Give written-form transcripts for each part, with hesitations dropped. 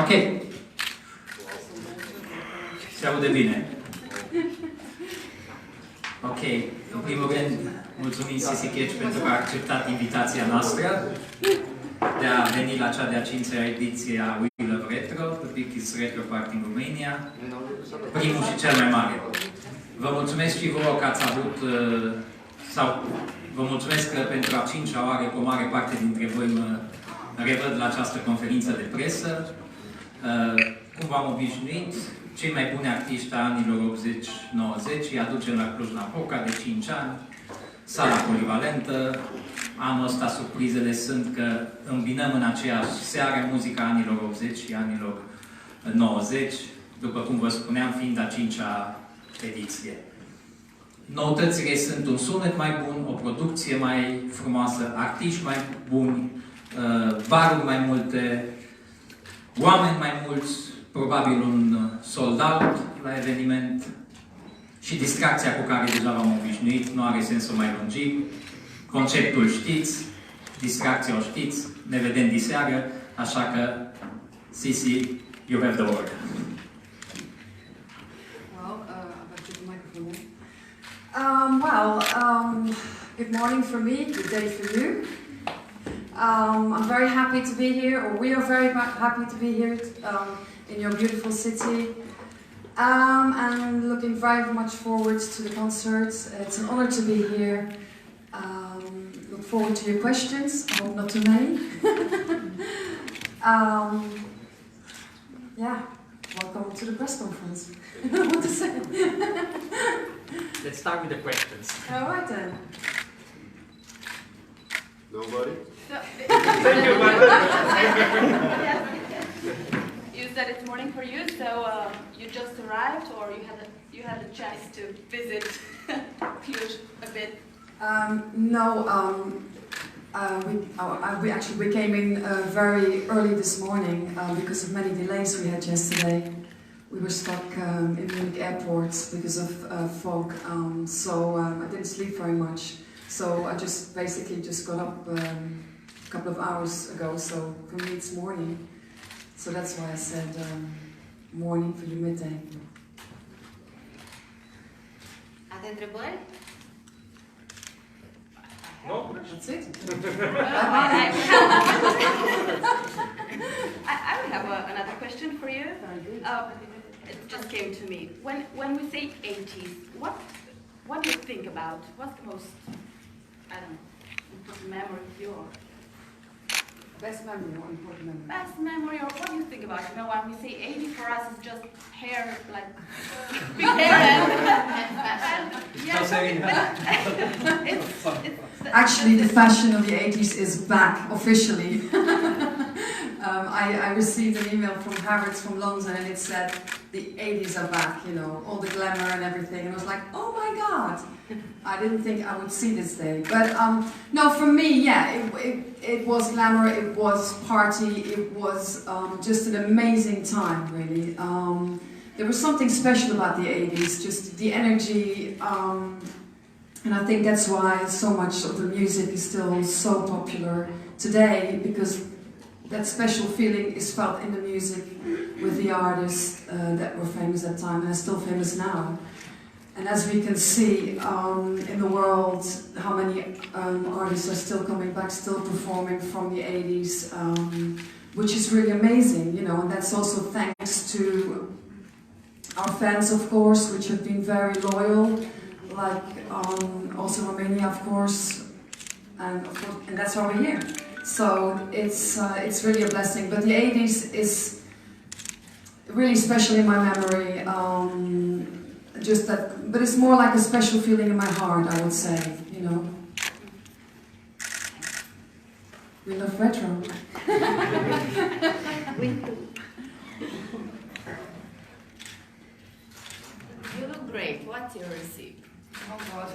Ok. Se aude bine. Ok. În primul rând, mulțumim Sisi Catch pentru că a acceptat invitația noastră de a veni la cea de-a 5-a ediție a Wheel of Retro, the biggest retro party in Romania, primul și cel mai mare. Vă mulțumesc și vouă că ați avut, sau vă mulțumesc că pentru a 5-a oară, cu o mare parte dintre voi mă revăd la această conferință de presă. Cum v-am obișnuit, cei mai buni artiști a anilor 80-90 îi aducem la Cluj-Napoca de 5 ani, sala polivalentă. Anul ăsta surprizele sunt că îmbinăm în aceeași seară muzica anilor 80 și anilor 90, după cum vă spuneam, fiind a 5-a ediție. Noutățile sunt un sunet mai bun, o producție mai frumoasă, artiști mai buni, baruri mai multe, oameni mai mulți, probabil un sold out la eveniment și distracția cu care deja v-am obișnuit, nu are sens să mai lungim. Conceptul știți, distracția o știți, ne vedem diseară, așa că, Sisi, you have the word. Good morning for me, good day for you. I'm very happy to be here, or we are very happy to be here in your beautiful city. And looking very much forward to the concert. It's an honor to be here. Look forward to your questions. I hope not too many. Yeah, welcome to the press conference. I don't know what to say. Let's start with the questions. All right then. Nobody? Thank you, You said it's morning for you, so you just arrived, or you had a chance to visit Cluj a bit? We came in very early this morning because of many delays we had yesterday. We were stuck in Munich airport because of fog, so I didn't sleep very much. So I basically just got up a couple of hours ago, so for me it's morning. So that's why I said morning for you midday. Alte întrebări? No? That's it. I would have another question for you. It just came to me. When we say 80s, what do you think about? What's the most, I don't know, important memory of yours? Best memory or important memory? Best memory, or what do you think about? You know, when we say 80 for us, it's just hair, like big hair and Actually, the fashion of the 80s is back officially. I received an email from Harrods from London, and it said the 80s are back. You know, all the glamour and everything. And I was like, oh my god! I didn't think I would see this day. But no, for me, yeah, it was glamour, it was party, it was just an amazing time, really. There was something special about the 80s, just the energy, and I think that's why so much of the music is still so popular today, because that special feeling is felt in the music with the artists that were famous at the time and are still famous now. And as we can see in the world, how many artists are still coming back, still performing from the 80s, which is really amazing, you know, and that's also thanks to our fans, of course, which have been very loyal, like also Romania, of course, and that's why we're here. So it's really a blessing. But the 80s is really special in my memory. Just that, but it's more like a special feeling in my heart, I would say, you know. We love retro. You look great. What's your receipt? Oh God.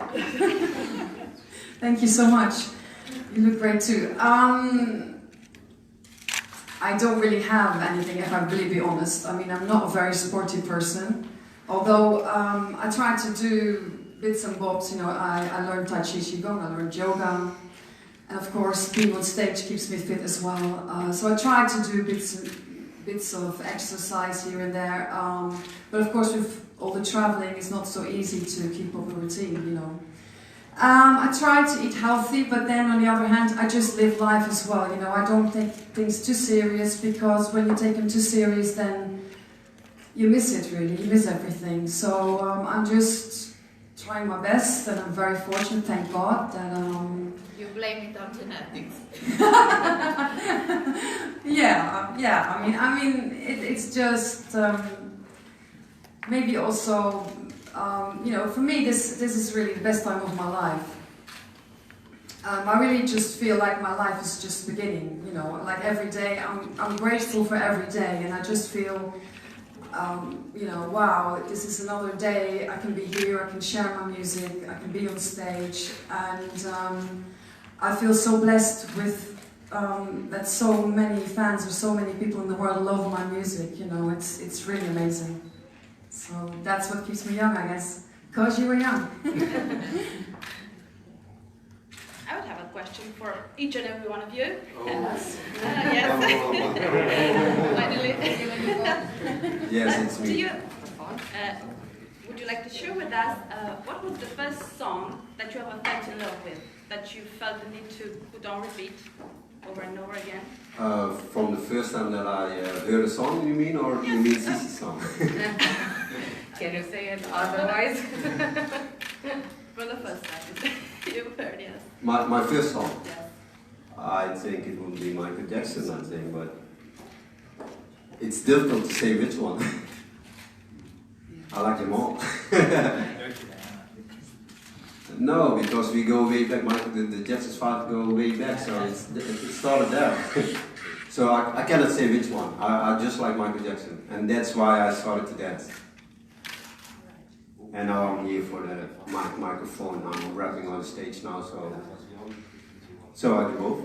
Thank you so much. You look great too. I don't really have anything, if I really be honest. I mean, I'm not a very sporty person. Although I try to do bits and bobs, you know, I learned Tai Chi Qigong, I learned yoga, And of course, being on stage keeps me fit as well. So I try to do bits of exercise here and there. But of course, with all the traveling, it's not so easy to keep up a routine, you know. I try to eat healthy, but then on the other hand, I just live life as well, you know. I don't take things too serious, because when you take them too serious, then you miss it, really. You miss everything. So I'm just trying my best, and I'm very fortunate, thank God, that You blame it on genetics. yeah. I mean, it's just maybe also, you know, for me, this is really the best time of my life. I really just feel like my life is just beginning. You know, like every day, I'm grateful for every day, and I just feel, you know, wow, this is another day. I can be here. I can share my music. I can be on stage, and I feel so blessed with that so many fans or so many people in the world love my music. You know, it's really amazing. So that's what keeps me young, I guess, because you were young. I would have a question for each and every one of you. Oh. Yes. Finally. Yes, it's me. Would you like to share with us what was the first song that you ever fell in love with, that you felt the need to put on repeat over and over again? From the first time that I heard a song, you mean, or you mean Sissy's song? Can you say it otherwise? For the first time you heard, yes. My first song? Yes. I think it would be Michael Jackson, I think, but it's difficult to say which one. I like them all. No, because we go way back. The Jackson's father go way back, so it started there. So I cannot say which one. I just like Michael Jackson, and that's why I started to dance. And now I'm here for the microphone. I'm rapping on stage now, so I do both.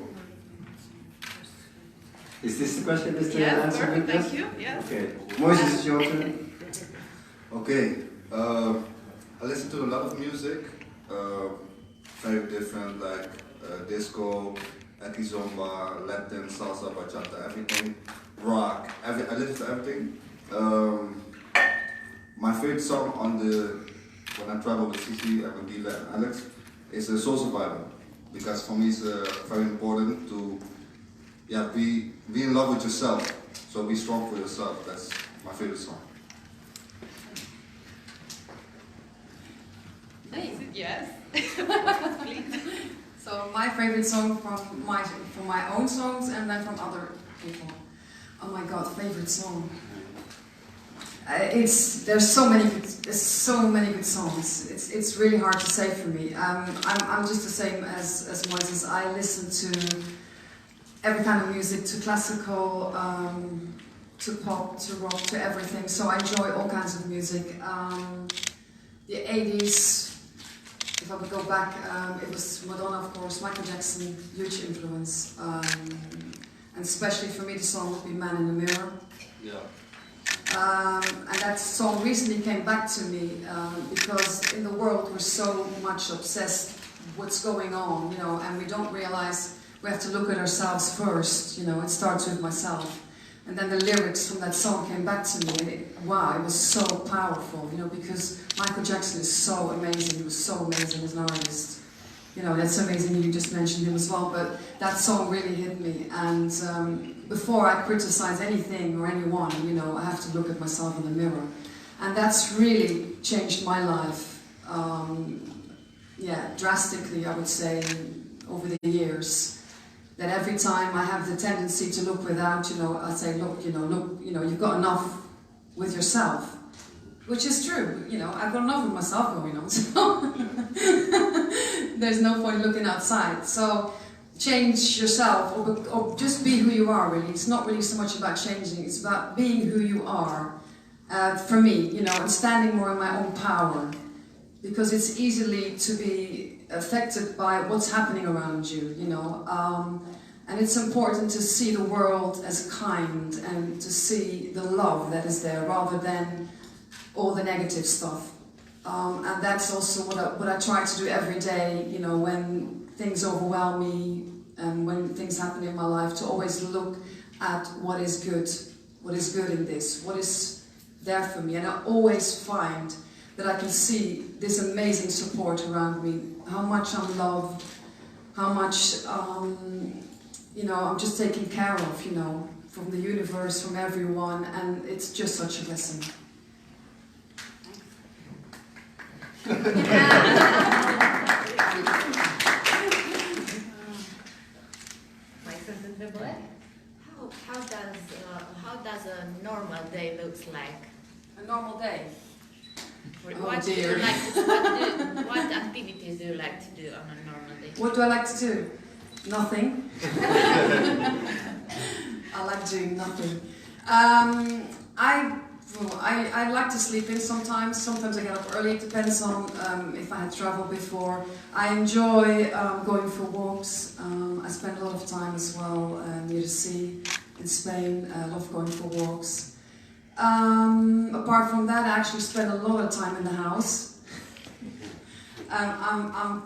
Is this the question? Is the Yes, answer? perfect, thank you. Yes. Okay. Moises, it's your turn. Okay, I listen to a lot of music, very different, like disco, Kizomba, Latin, salsa, bachata, everything, rock, I listen to everything. My favorite song when I travel with Cici and with Dila and Alex is Soul Survivor, because for me it's very important to be in love with yourself, so be strong for yourself. That's my favorite song. Yes. Please. So my favorite song from my own songs, and then from other people. Oh my God, favorite song. There's so many good songs. It's really hard to say for me. I'm just the same as Moises. I listen to every kind of music, to classical, to pop, to rock, to everything. So I enjoy all kinds of music. The 80s. If I would go back, it was Madonna, of course, Michael Jackson, huge influence. And especially for me, the song would be Man in the Mirror. Yeah. And that song recently came back to me because in the world we're so much obsessed with what's going on, you know, and we don't realize we have to look at ourselves first, you know. It starts with myself. And then the lyrics from that song came back to me, and wow, it was so powerful, you know, because Michael Jackson is so amazing. He was so amazing as an artist. You know, that's amazing you just mentioned him as well, but that song really hit me. And before I criticize anything or anyone, you know, I have to look at myself in the mirror. And that's really changed my life, drastically, I would say, over the years. That every time I have the tendency to look without, you know, I say, look, you've got enough with yourself. Which is true, you know, I've got enough with myself going on, so there's no point looking outside. So change yourself, or just be who you are, really. It's not really so much about changing, it's about being who you are. For me, you know, and standing more in my own power. Because it's easily to be affected by what's happening around you, you know. And it's important to see the world as kind and to see the love that is there rather than all the negative stuff. And that's also what I try to do every day, you know, when things overwhelm me, and when things happen in my life, to always look at what is good in this, what is there for me. And I always find that I can see this amazing support around me, how much I'm loved, how much, you know, I'm just taken care of, you know, from the universe, from everyone, and it's just such a blessing. How does a normal day looks like? A normal day? What do you like to, what activities do you like to do on a normal day? What do I like to do? Nothing. I like doing nothing. I like to sleep in sometimes. Sometimes I get up early. It depends on if I had traveled before. I enjoy going for walks. I spend a lot of time as well near the sea in Spain. I love going for walks. Apart from that, I actually spend a lot of time in the house. I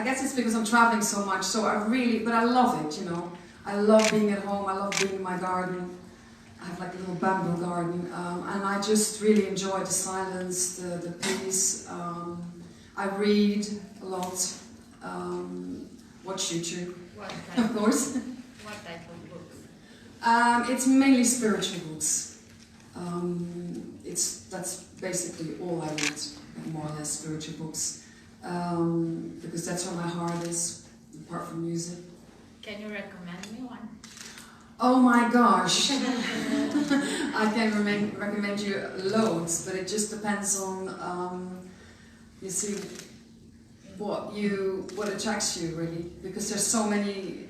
guess it's because I'm traveling so much, so but I love it, you know. I love being at home, I love being in my garden. I have like a little bamboo garden, and I just really enjoy the silence, the peace. I read a lot, watch YouTube, of course. What type of books? It's mainly spiritual books. That's basically all I read, more or less spiritual books. Because that's where my heart is, apart from music. Can you recommend me one? Oh my gosh! I can recommend you loads, but it just depends on, you see, what attracts you really. Because there's so many,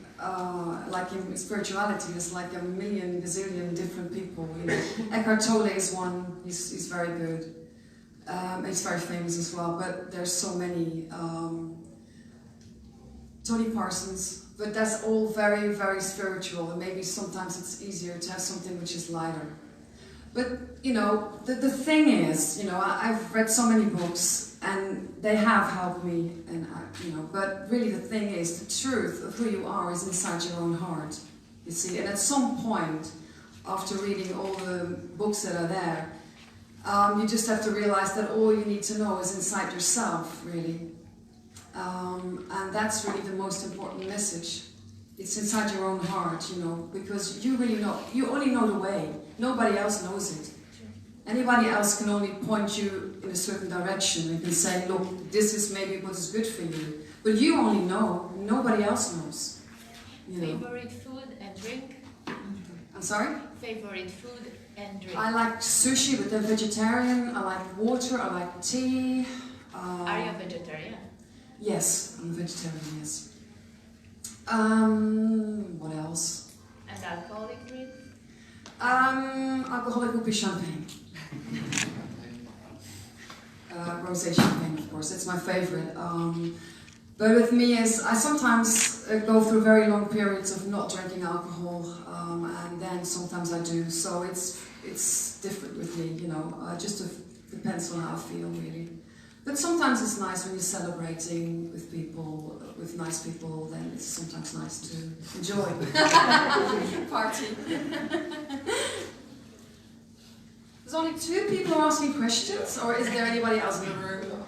like in spirituality, there's like a million, gazillion different people. You know. Eckhart Tolle is one, he's very good. He's very famous as well, but there's so many. Tony Parsons, but that's all very, very spiritual, and maybe sometimes it's easier to have something which is lighter. But, you know, the thing is, you know, I've read so many books, and they have helped me, and you know, but really the thing is, the truth of who you are is inside your own heart, you see, and at some point, after reading all the books that are there, you just have to realize that all you need to know is inside yourself, really. And that's really the most important message. It's inside your own heart, you know, because you really know, you only know the way. Nobody else knows it. Anybody else can only point you in a certain direction and can say, look, this is maybe what is good for you. But you only know, nobody else knows. You know. Favorite food and drink? I'm sorry? Favorite food and drink? I like sushi, but I'm vegetarian. I like water, I like tea. Are you a vegetarian? Yes, I'm a vegetarian, yes. What else? And alcoholic drink? Alcoholic would be champagne. Rosé champagne, of course, it's my favorite. But with me, I sometimes go through very long periods of not drinking alcohol, and then sometimes I do. So it's different with me, you know. Just depends on how I feel, really. But sometimes it's nice when you're celebrating with people, with nice people. Then it's sometimes nice to enjoy party. There's only 2 people asking questions, or is there anybody else in the room?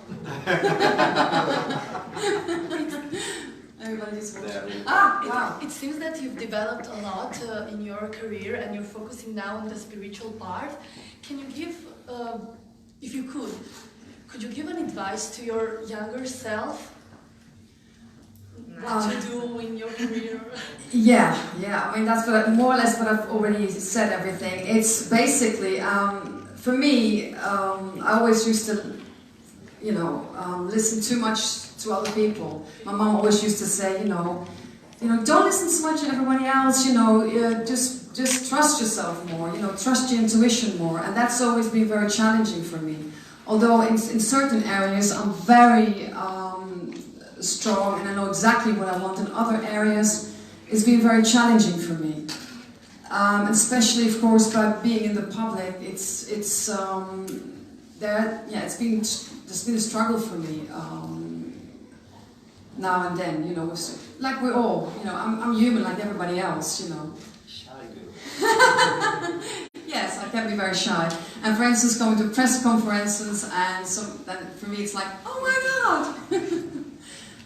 Everybody just watching. Wow. It seems that you've developed a lot in your career, and you're focusing now on the spiritual part. Can you give, if you could you give an advice to your younger self? What to do in your career? Yeah. I mean, that's more or less what I've already said. Everything. It's basically, for me, I always used to, you know, listen too much to other people. My mom always used to say, you know, don't listen so much to everybody else. You know, just trust yourself more. You know, trust your intuition more, and that's always been very challenging for me. Although in certain areas I'm very strong and I know exactly what I want, in other areas it's been very challenging for me. Especially, of course, by being in the public, there's been a struggle for me. now and then, you know, like we're all, you know, I'm human like everybody else, you know. Shy girl. Yes, I can be very shy. And for instance, going to press conferences, and then for me it's like, oh my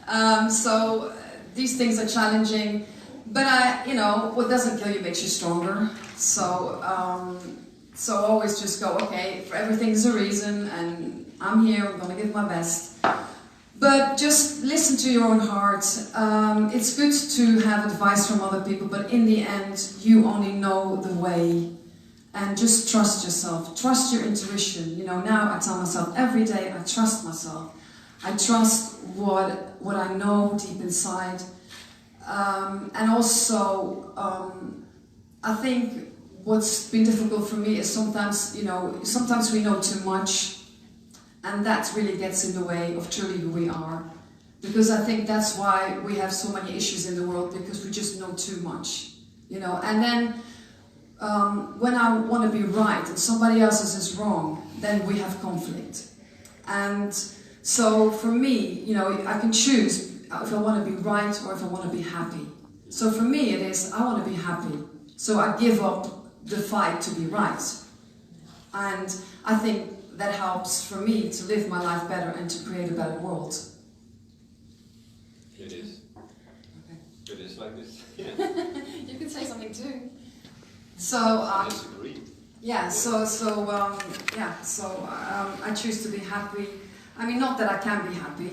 God! So these things are challenging, but you know, what doesn't kill you makes you stronger. So so always just go, okay, for everything there's a reason, and I'm here, I'm gonna give my best. But just listen to your own heart. It's good to have advice from other people, but in the end, you only know the way. And just trust yourself. Trust your intuition. You know, now I tell myself every day, I trust myself. I trust what I know deep inside. And also, I think what's been difficult for me is sometimes, you know, sometimes we know too much. And that really gets in the way of truly who we are. Because I think that's why we have so many issues in the world, because we just know too much. You know, and then when I want to be right and somebody else's is wrong, then we have conflict. And so for me, you know, I can choose if I want to be right or if I want to be happy. So for me it is, I want to be happy. So I give up the fight to be right. And I think that helps for me to live my life better and to create a better world. It is. Okay. It is like this. Yeah. You can say something too. So I disagree. yeah, I choose to be happy. I mean, not that I can be happy.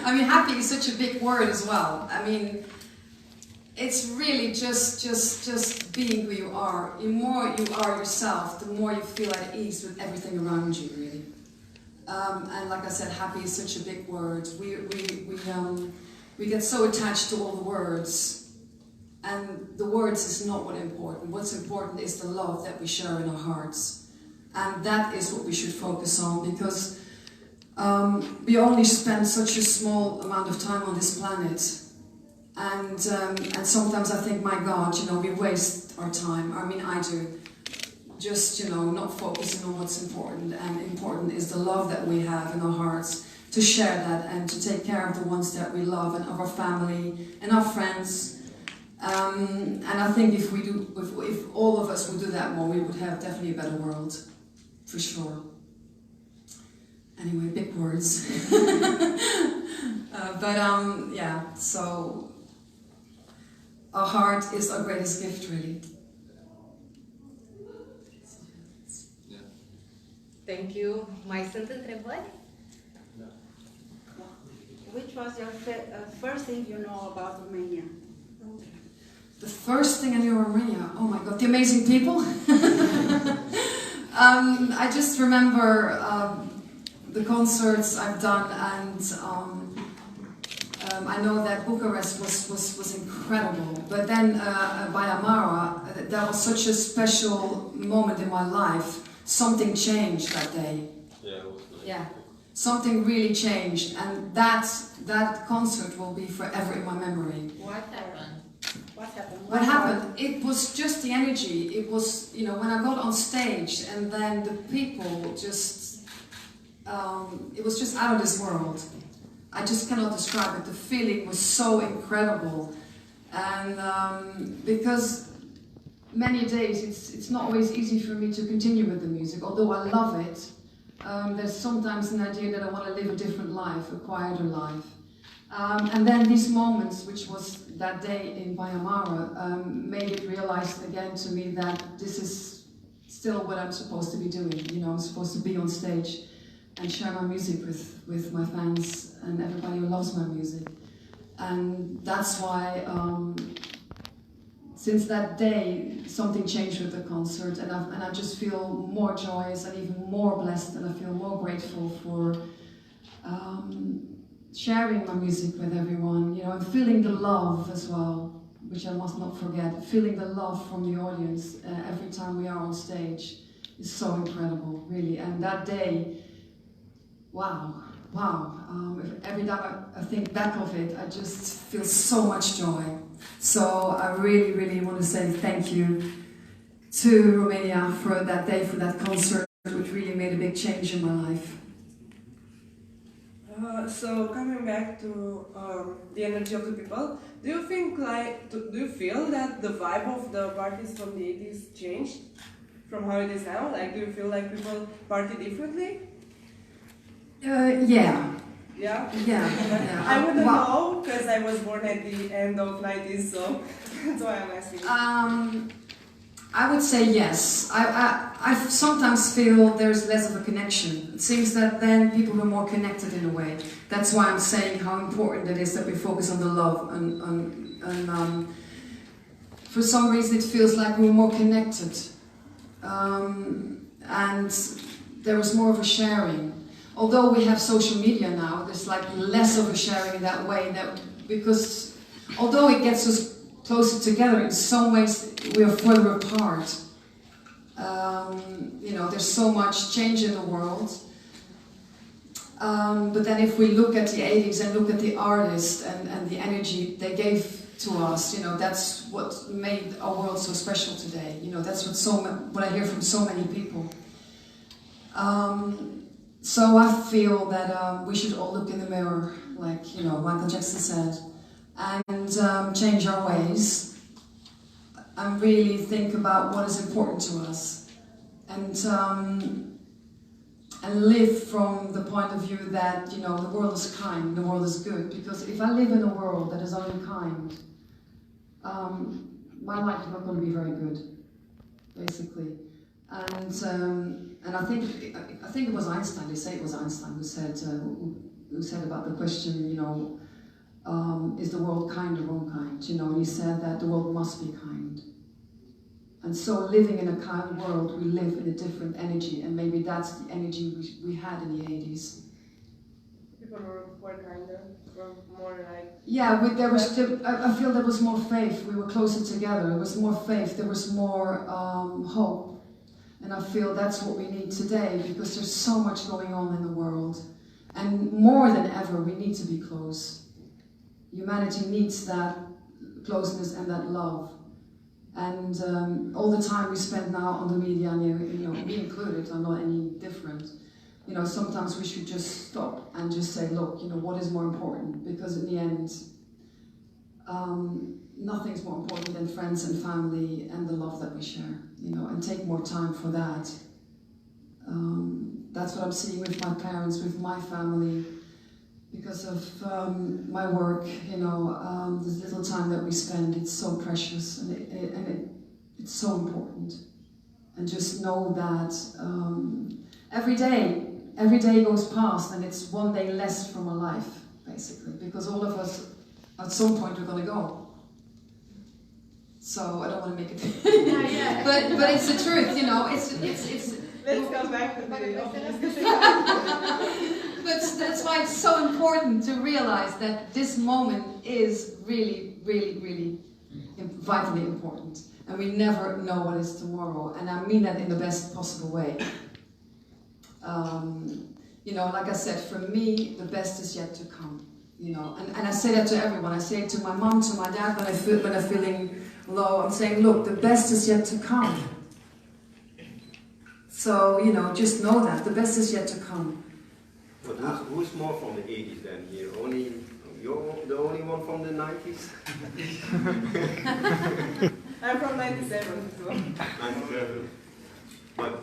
I mean, happy is such a big word as well. I mean, it's really just being who you are. The more you are yourself, the more you feel at ease with everything around you, really. And like I said, happy is such a big word. We get so attached to all the words. And the words is not what's important. What's important is the love that we share in our hearts. And that is what we should focus on, because we only spend such a small amount of time on this planet. And sometimes I think, my God, you know, we waste our time. I mean, I do. Just, you know, not focusing on what's important. And important is the love that we have in our hearts, to share that and to take care of the ones that we love and of our family and our friends. And I think if all of us would do that more, we would have definitely a better world, for sure. Anyway, big words. Yeah, so our heart is our greatest gift, really. Yeah. Thank you. Mai sunt întrebări? Which was your first thing you know about Romania? The first thing I knew of Romania, oh my God, the amazing people. I just remember the concerts I've done, and I know that Bucharest was incredible. But then by Amara, that was such a special moment in my life. Something changed that day. Yeah, it was nice. Yeah, something really changed, and that concert will be forever in my memory. What happened? What happened? What happened? It was just the energy. It was, you know, when I got on stage, and then the people just, it was just out of this world. I just cannot describe it. The feeling was so incredible. And because many days it's not always easy for me to continue with the music, although I love it. There's sometimes an idea that I want to live a different life, a quieter life. And then these moments, which was that day in Bayamara, made it realize again to me that this is still what I'm supposed to be doing. You know, I'm supposed to be on stage and share my music with my fans and everybody who loves my music. And that's why, since that day, something changed with the concert, and I just feel more joyous and even more blessed, and I feel more grateful for sharing my music with everyone, you know, and feeling the love as well, which I must not forget. Feeling the love from the audience every time we are on stage is so incredible, really. And that day, wow. Every time I think back of it, I just feel so much joy. So I really, really want to say thank you to Romania for that day, for that concert, which really made a big change in my life. So coming back to the energy of the people, do you think do you feel that the vibe of the parties from the 80s changed from how it is now? Like, do you feel like people party differently? Yeah. Yeah? Yeah. I wouldn't know because I was born at the end of 90s, so that's why I'm asking. I would say yes. I sometimes feel there's less of a connection. It seems that then people were more connected in a way. That's why I'm saying how important it is that we focus on the love and for some reason it feels like we're more connected. And there was more of a sharing. Although we have social media now, there's like less of a sharing in that way, because although it gets us closer together, in some ways we are further apart. You know, there's so much change in the world. But then if we look at the 80s and look at the artists and the energy they gave to us, you know, that's what made our world so special today. You know, that's what I hear from so many people. So I feel that we should all look in the mirror, like, you know, Michael Jackson said, and change our ways and really think about what is important to us, and live from the point of view that, you know, the world is kind, the world is good. Because if I live in a world that is only kind, my life is not going to be very good, basically. And I think it was Einstein. They say it was Einstein who said about the question, you know, is the world kind or unkind? You know, and he said that the world must be kind. And so, living in a kind world, we live in a different energy, and maybe that's the energy we had in the 80s. People were kinder, were more like... Yeah, I feel there was more faith. We were closer together. There was more faith. There was more hope. And I feel that's what we need today, because there's so much going on in the world. And more than ever, we need to be close. Humanity needs that closeness and that love. And all the time we spend now on the media, and you know, me included, I'm not any different. You know, sometimes we should just stop and just say, look, you know, what is more important? Because in the end, nothing's more important than friends and family and the love that we share, you know, and take more time for that. That's what I'm seeing with my parents, with my family, because of my work, you know, this little time that we spend, it's so precious, and it's so important. And just know that every day goes past, and it's one day less from our life, basically, because all of us, at some point, we're going to go. So I don't want to make it, but it's the truth, you know. It's. Let's come back to the office. But that's why it's so important to realize that this moment is really, really, really vitally important, and we never know what is tomorrow. And I mean that in the best possible way. You know, like I said, for me, the best is yet to come. You know, and I say that to everyone. I say it to my mom, to my dad, when I'm feeling low. I'm saying, look, the best is yet to come. So, you know, just know that the best is yet to come. But who's more from the 80s then here? You're the only one from the 90s? I'm from 97, so. 97. But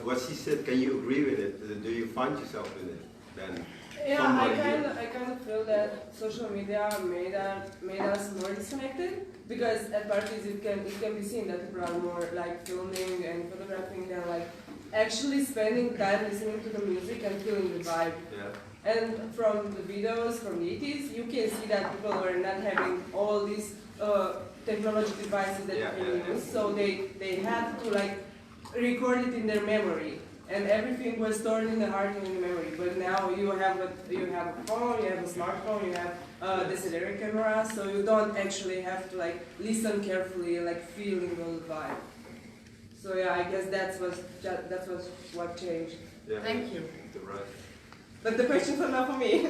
what she said, can you agree with it? Do you find yourself in it then? Yeah, I kind of feel that social media made us more disconnected, because at parties it can be seen that people are more like filming and photographing than like actually spending time listening to the music and feeling the vibe. Yeah. And from the videos from the 80s, you can see that people were not having all these technological devices that you can use, so they had to like record it in their memory. And everything was stored in the heart and in the memory. But now you have a phone, you have a smartphone, you have a DSLR camera, so you don't actually have to like listen carefully, like feeling the vibe. So yeah, I guess that was what changed. Yeah. Thank you. Right. But the questions are not for me. No,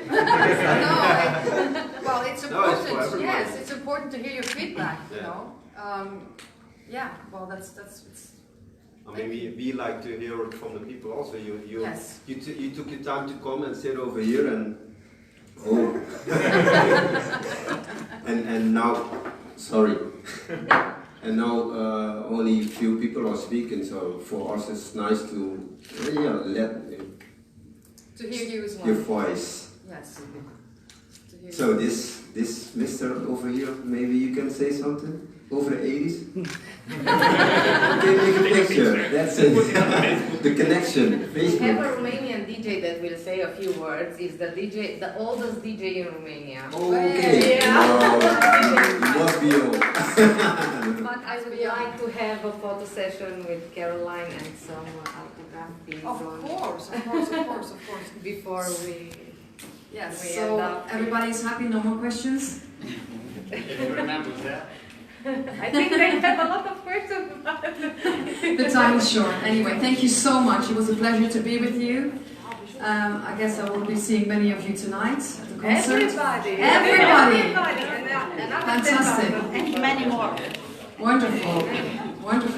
well, it's important. No, yes, it's important to hear your feedback. Yeah. You know. Yeah. Well, that's. I mean, we like to hear it from the people also. You Yes. you took your time to come and sit over here and Oh. and now, sorry. And now only few people are speaking, so for us it's nice to hear you as well. your voice. Yes. So this Mr. over here, maybe you can say something over the 80s? Okay, make a picture. That's it. The connection. We Facebook. have a Romanian DJ that will say a few words. Is the oldest DJ in Romania. Okay. Yeah. Wow. Must be old. But I would like to have a photo session with Caroline and some autograph Of course. before we. Yes, we so end up. everybody's happy, no more questions? If you remember that. I think they have a lot of questions. The time is short. Anyway, thank you so much. It was a pleasure to be with you. I guess I will be seeing many of you tonight at the concert. Everybody. Fantastic. And many more. Wonderful. Wonderful.